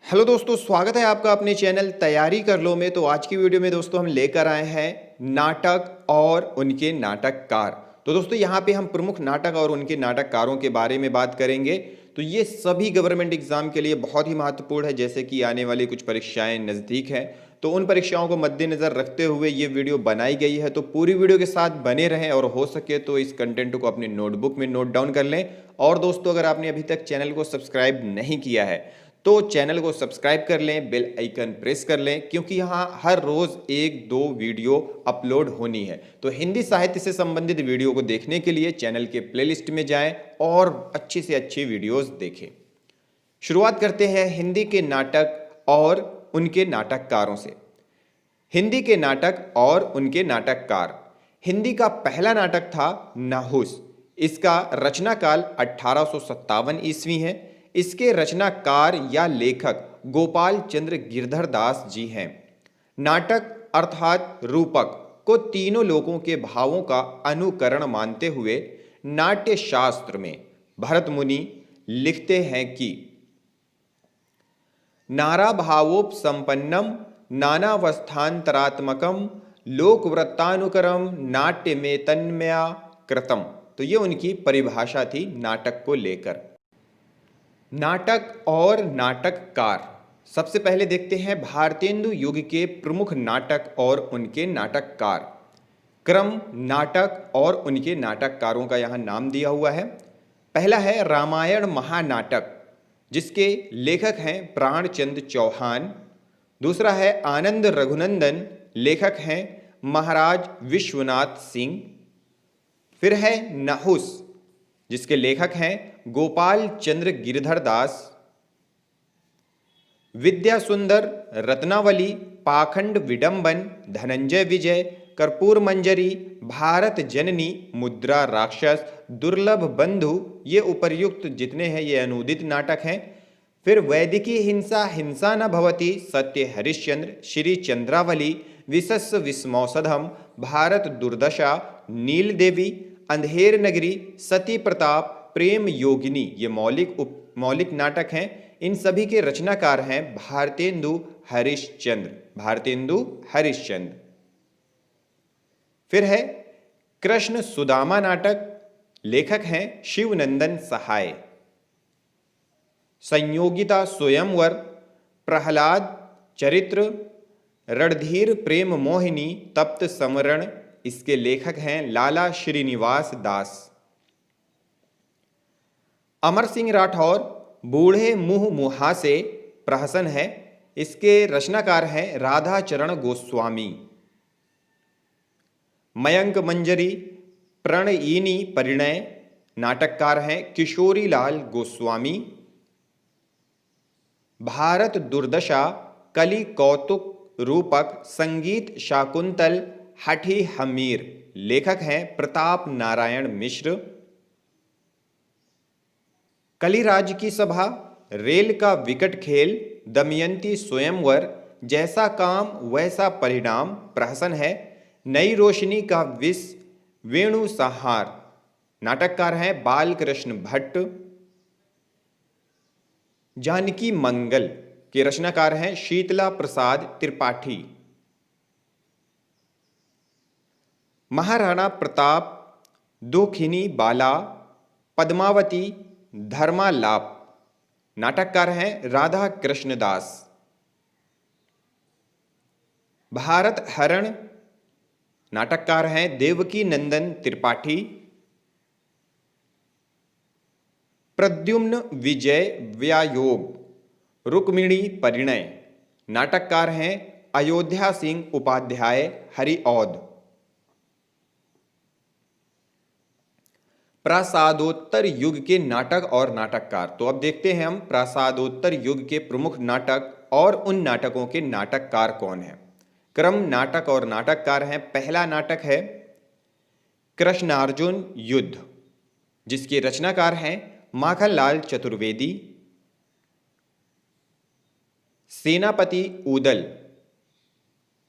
Hello दोस्तों, स्वागत है आपका अपने चैनल तैयारी कर लो में। तो आज की वीडियो में दोस्तों हम लेकर आए हैं नाटक और उनके नाटककार। तो दोस्तों यहाँ पे हम प्रमुख नाटक और उनके नाटककारों के बारे में बात करेंगे। तो ये सभी गवर्नमेंट एग्जाम के लिए बहुत ही महत्वपूर्ण है, जैसे कि आने वाली कुछ परीक्षाएं नज़दीक हैं। तो उन परीक्षाओं को मद्देनज़र रखते हुए ये वीडियो बनाई गई है। तो पूरी वीडियो के साथ बने रहें और हो सके तो इस कंटेंट को अपने नोटबुक में नोट डाउन कर लें। और दोस्तों, अगर आपने अभी तक चैनल को सब्सक्राइब नहीं किया है तो चैनल को सब्सक्राइब कर लें, बेल आइकन प्रेस कर लें, क्योंकि यहाँ हर रोज एक दो वीडियो अपलोड होनी है। तो हिंदी साहित्य से संबंधित वीडियो को देखने के लिए चैनल के प्लेलिस्ट में जाएं और अच्छी से अच्छी वीडियोस देखें। शुरुआत करते हैं हिंदी के नाटक और उनके नाटककारों से। हिंदी के नाटक और उनके नाटककार। हिंदी का पहला नाटक था नाहुस। इसका रचनाकाल 1857 ईस्वी है। इसके रचनाकार या लेखक गोपाल चंद्र गिरधर दास जी हैं। नाटक अर्थात रूपक को तीनों लोगों के भावों का अनुकरण मानते हुए नाट्य शास्त्र में भरत मुनि लिखते हैं कि नाराभावोपसंपन्नम नानावस्थान्तरात्मकम लोकवृत्तानुकरम नाट्य में तन्मया कृतम। तो ये उनकी परिभाषा थी नाटक को लेकर। नाटक और नाटककार। सबसे पहले देखते हैं भारतेंदु युग के प्रमुख नाटक और उनके नाटककार। क्रम नाटक और उनके नाटककारों का यहाँ नाम दिया हुआ है। पहला है रामायण महानाटक, जिसके लेखक हैं प्राणचंद चौहान। दूसरा है आनंद रघुनंदन, लेखक हैं महाराज विश्वनाथ सिंह। फिर है नाहुस, जिसके लेखक हैं गोपाल चंद्र गिरधर दास। विद्या सुंदर, रत्नावली, पाखंड विडंबन, धनंजय विजय, कर्पूर मंजरी, भारत जननी, मुद्रा राक्षस, दुर्लभ बंधु, ये उपर्युक्त जितने हैं ये अनुदित नाटक हैं। फिर वैदिकी हिंसा, हिंसा न भवति, सत्य हरिश्चंद्र, श्री चंद्रावली, विशस्व विस्मौसधम, भारत दुर्दशा, नील देवी, अंधेर नगरी, सती प्रताप, प्रेम योगिनी, ये मौलिक नाटक हैं। इन सभी के रचनाकार हैं भारतेंदु हरिश्चंद्र। भारतेंदु हरिश्चंद्र। फिर है कृष्ण सुदामा नाटक, लेखक हैं शिवनंदन सहाय। संयोगिता स्वयंवर, प्रहलाद चरित्र, रणधीर प्रेम मोहिनी, तप्त समरण, इसके लेखक हैं लाला श्रीनिवास दास। अमर सिंह राठौर, बूढ़े मुँह मुहासे, प्रहसन है। इसके रचनाकार हैं राधाचरण गोस्वामी। मयंक मंजरी, प्रणयिनी परिणय, नाटककार हैं किशोरी लाल गोस्वामी। भारत दुर्दशा, कलि कौतुक रूपक, संगीत शाकुंतल, हठी हमीर, लेखक हैं प्रताप नारायण मिश्र। कलिराज की सभा, रेल का विकट खेल, दमयंती स्वयंवर, जैसा काम वैसा परिणाम, प्रहसन है। नई रोशनी का विष, वेणु संहार, नाटककार हैं बालकृष्ण भट्ट। जानकी मंगल के रचनाकार हैं शीतला प्रसाद त्रिपाठी। महाराणा प्रताप, दुखिनी बाला, पद्मावती, धर्मालाप, नाटककार हैं राधा कृष्ण दास। भारत हरण, नाटककार हैं देवकी नंदन त्रिपाठी। प्रद्युम्न विजय व्यायोग, रुक्मिणी परिणय, नाटककार हैं अयोध्या सिंह उपाध्याय हरिऔध। प्रासादोत्तर युग के नाटक और नाटककार। तो अब देखते हैं हम प्रासादोत्तर युग के प्रमुख नाटक और उन नाटकों के नाटककार कौन हैं। क्रम नाटक और नाटककार हैं। पहला नाटक है कृष्णार्जुन युद्ध, जिसके रचनाकार हैं माखनलाल चतुर्वेदी। सेनापति ऊदल,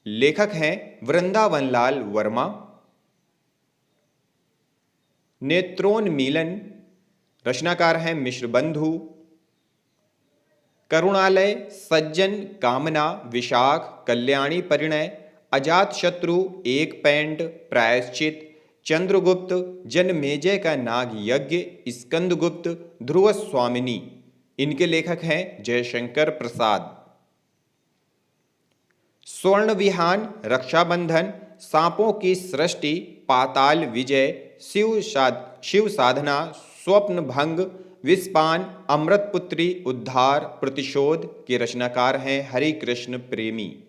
लेखक हैं वृंदावनलाल वर्मा। नेत्रोन्मीलन, रचनाकार हैं मिश्र बंधु। करुणालय, सज्जन, कामना, विशाख, कल्याणी, परिणय, अजात शत्रु, एक पैंट, प्रायश्चित, चंद्रगुप्त, जनमेजय का नाग यज्ञ, स्कंदगुप्त, ध्रुव स्वामिनी। इनके लेखक हैं जयशंकर प्रसाद। स्वर्ण विहान, रक्षाबंधन, सांपों की सृष्टि, पाताल विजय, शिव साधना, स्वप्न भंग, विस्पान, अमृतपुत्री, उद्धार, प्रतिशोध के रचनाकार हैं हरिकृष्ण प्रेमी।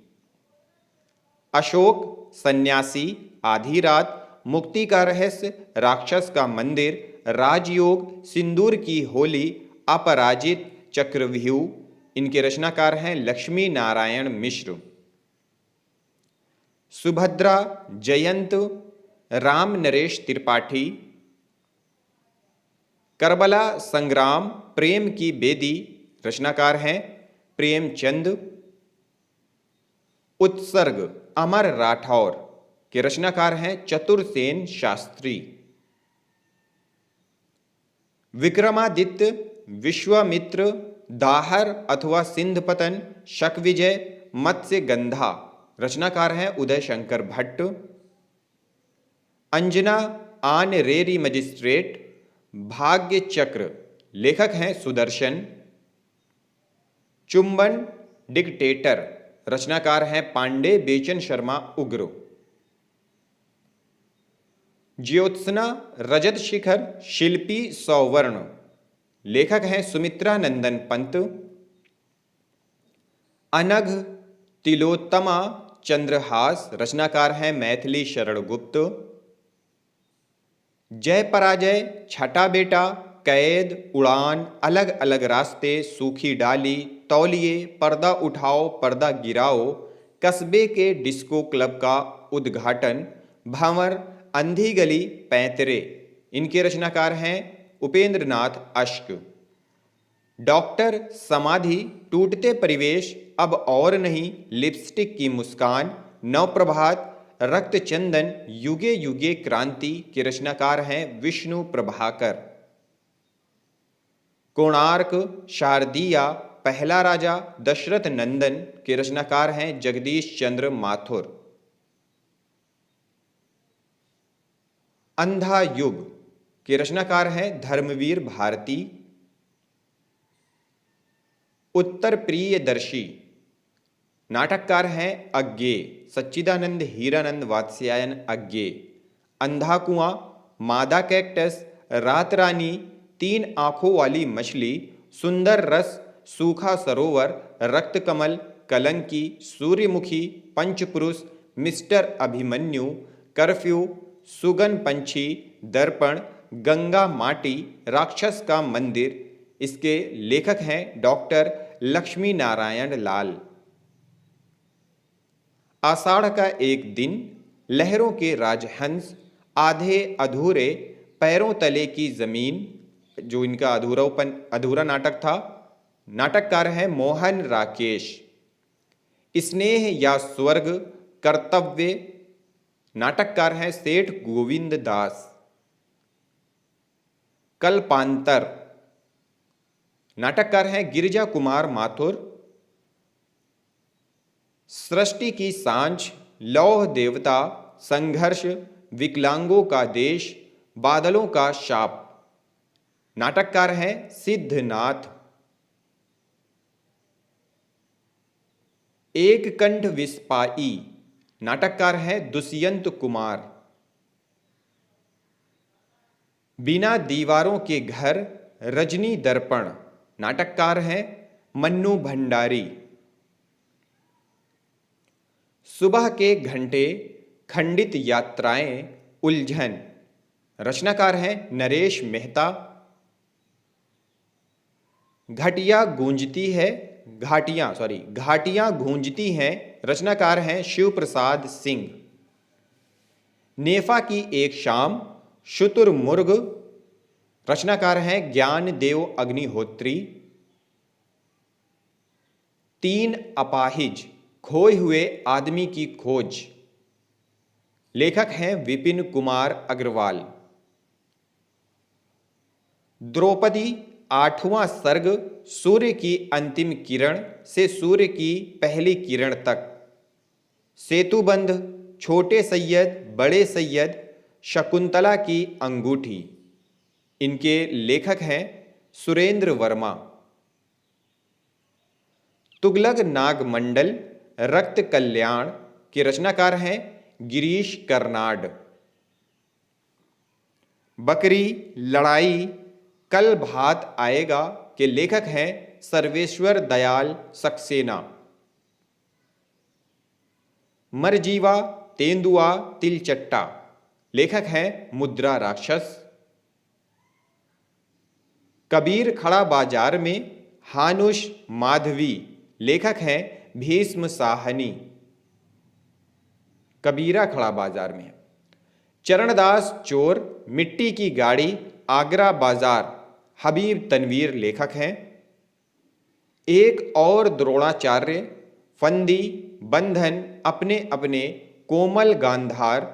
अशोक, सन्यासी, आधी रात, मुक्ति का रहस्य, राक्षस का मंदिर, राजयोग, सिंदूर की होली, अपराजित, चक्रव्यूह। इनके रचनाकार हैं लक्ष्मी नारायण मिश्र। सुभद्रा, जयंत, राम नरेश त्रिपाठी। करबला संग्राम, प्रेम की बेदी, रचनाकार हैं प्रेमचंद। उत्सर्ग, अमर राठौर के रचनाकार हैं चतुरसेन शास्त्री। विक्रमादित्य, विश्वामित्र, दाहर अथवा सिंधपतन, शकविजय, मत्स्य गंधा, रचनाकार हैं उदय शंकर भट्ट। अंजना आन रेरी मजिस्ट्रेट, भाग्य चक्र, लेखक हैं सुदर्शन। चुंबन, डिक्टेटर, रचनाकार हैं पांडे बेचन शर्मा उग्र। ज्योत्सना, रजत शिखर, शिल्पी सौवर्ण, लेखक हैं सुमित्रा नंदन पंत। अनघ, तिलोत्तमा, चंद्रहास, रचनाकार हैं मैथिली शरण गुप्त। जय पराजय, छठा बेटा, कैद, उड़ान, अलग अलग रास्ते, सूखी डाली, तौलिए, पर्दा उठाओ पर्दा गिराओ, कस्बे के डिस्को क्लब का उद्घाटन, भंवर, अंधी गली, पैंतरे। इनके रचनाकार हैं उपेंद्र नाथ अश्क। डॉक्टर, समाधि, टूटते परिवेश, अब और नहीं, लिपस्टिक की मुस्कान, नवप्रभात, रक्त चंदन, युगे युगे क्रांति के रचनाकार हैं विष्णु प्रभाकर। कोणार्क, शारदीया, पहला राजा, दशरथ नंदन के रचनाकार हैं जगदीश चंद्र माथुर। अंधा युग के रचनाकार हैं धर्मवीर भारती। उत्तर प्रियदर्शी, नाटककार हैं अज्ञे, सच्चिदानंद हीरानंद वात्स्यायन अज्ञे। अंधा कुआं, मादा कैक्टस, रात रानी, तीन आंखों वाली मछली, सुंदर रस, सूखा सरोवर, रक्त कमल, कलंकी, सूर्यमुखी, पंचपुरुष, मिस्टर अभिमन्यु, कर्फ्यू, सुगन पंछी, दर्पण, गंगा माटी, राक्षस का मंदिर। इसके लेखक हैं डॉक्टर लक्ष्मी नारायण लाल। आषाढ़ का एक दिन, लहरों के राजहंस, आधे अधूरे, पैरों तले की जमीन, जो इनका अधूरा नाटक था। नाटककार है मोहन राकेश। स्नेह या स्वर्ग, कर्तव्य, नाटककार हैं सेठ गोविंद दास। कल्पांतर, नाटककार हैं गिरिजा कुमार माथुर। सृष्टि की सांझ, लौह देवता, संघर्ष, विकलांगों का देश, बादलों का शाप, नाटककार हैं सिद्धनाथ। एक कंठ विस्पाई, नाटककार हैं दुष्यंत कुमार। बिना दीवारों के घर, रजनी दर्पण, नाटककार हैं मन्नू भंडारी। सुबह के घंटे, खंडित यात्राएं, उलझन, रचनाकार हैं नरेश मेहता। घाटियां गूंजती हैं, रचनाकार हैं शिव प्रसाद सिंह। नेफा की एक शाम, शुतुरमुर्ग, रचनाकार हैं ज्ञानदेव अग्निहोत्री। तीन अपाहिज, खोए हुए आदमी की खोज, लेखक हैं विपिन कुमार अग्रवाल। द्रौपदी, 8वां सर्ग सूर्य की अंतिम किरण से सूर्य की पहली किरण तक, सेतुबंध, छोटे सैयद, बड़े सैयद, शकुंतला की अंगूठी। इनके लेखक हैं सुरेंद्र वर्मा। तुगलक नागमंडल, रक्त कल्याण के रचनाकार हैं गिरीश कर्नाड। बकरी, लड़ाई, कल भात आएगा के लेखक हैं सर्वेश्वर दयाल सक्सेना। मरजीवा, तेंदुआ, तिलचट्टा, लेखक हैं मुद्रा राक्षस। कबीर खड़ा बाजार में, हानुश माधवी, लेखक हैं भीष्म साहनी। कबीरा खड़ा बाजार में। चरणदास चोर, मिट्टी की गाड़ी, आगरा बाजार, हबीब तनवीर, लेखक हैं। एक और द्रोणाचार्य, फंदी, बंधन, अपने अपने, कोमल गांधार,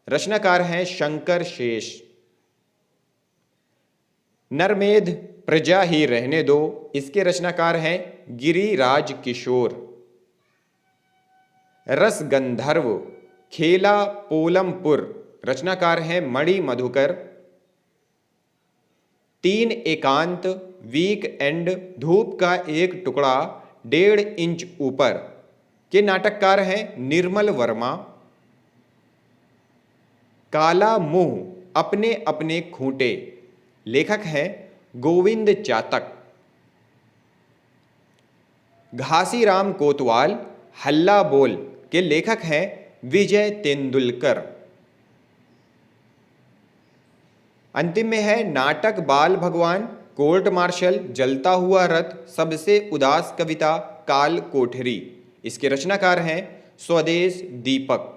रचनाकार हैं शंकर शेष। नरमेध, प्रजा ही रहने दो, इसके रचनाकार हैं गिरिराज किशोर। रस गंधर्व, खेला पोलमपुर, रचनाकार हैं मणि मधुकर। 3 एकांत, वीक एंड, धूप का एक टुकड़ा 1.5 इंच ऊपर के नाटककार हैं निर्मल वर्मा। काला मुंह, अपने अपने खूंटे, लेखक हैं गोविंद चातक। घासीराम कोतवाल, हल्ला बोल के लेखक हैं विजय तेंदुलकर। अंतिम में है नाटक बाल भगवान, कोर्ट मार्शल, जलता हुआ रथ, सबसे उदास कविता, काल कोठरी। इसके रचनाकार हैं स्वदेश दीपक।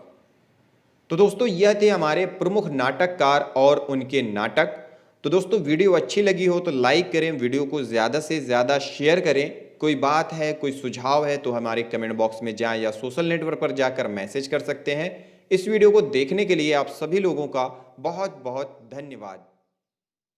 तो दोस्तों यह थे हमारे प्रमुख नाटककार और उनके नाटक। तो दोस्तों वीडियो अच्छी लगी हो तो लाइक करें, वीडियो को ज़्यादा से ज़्यादा शेयर करें। कोई बात है, कोई सुझाव है तो हमारे कमेंट बॉक्स में जाएं या सोशल नेटवर्क पर जाकर मैसेज कर सकते हैं। इस वीडियो को देखने के लिए आप सभी लोगों का बहुत बहुत धन्यवाद।